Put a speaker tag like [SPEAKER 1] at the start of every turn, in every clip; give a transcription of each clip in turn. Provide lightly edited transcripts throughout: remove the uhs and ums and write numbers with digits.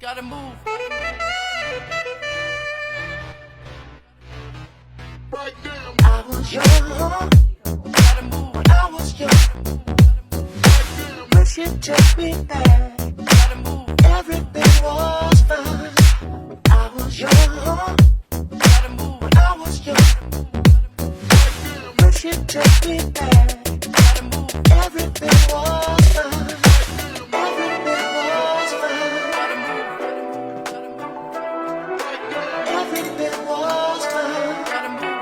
[SPEAKER 1] gotta move.
[SPEAKER 2] I was young,
[SPEAKER 1] Gotta move.
[SPEAKER 2] when I was young. Wish you'd take me back.
[SPEAKER 1] Gotta move.
[SPEAKER 2] Everything was fine. I was young,
[SPEAKER 1] Gotta move.
[SPEAKER 2] when I was young. Wish you'd take me back.
[SPEAKER 1] Gotta move.
[SPEAKER 2] Everything was fine. Everything was fine.
[SPEAKER 1] Gotta move.
[SPEAKER 2] Everything was fine.
[SPEAKER 1] Gotta move.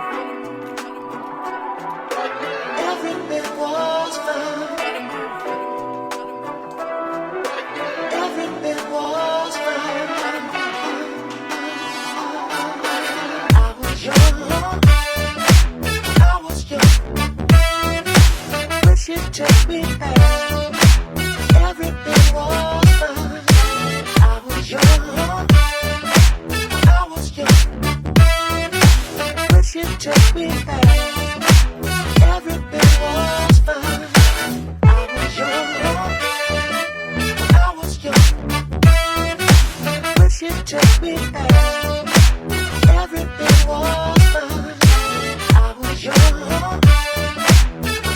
[SPEAKER 2] Everything was fine.
[SPEAKER 1] Gotta move.
[SPEAKER 2] Everything was fine. I was young, I was young. Wish you'd take me back. Everything was fine. I was young, I was young. Wish you'd take me back. Everything was fine. I was young, I was young. Wish you'd take me back. Everything was fine. I was young,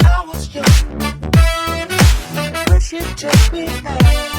[SPEAKER 2] I was young. Wish you'd take me back.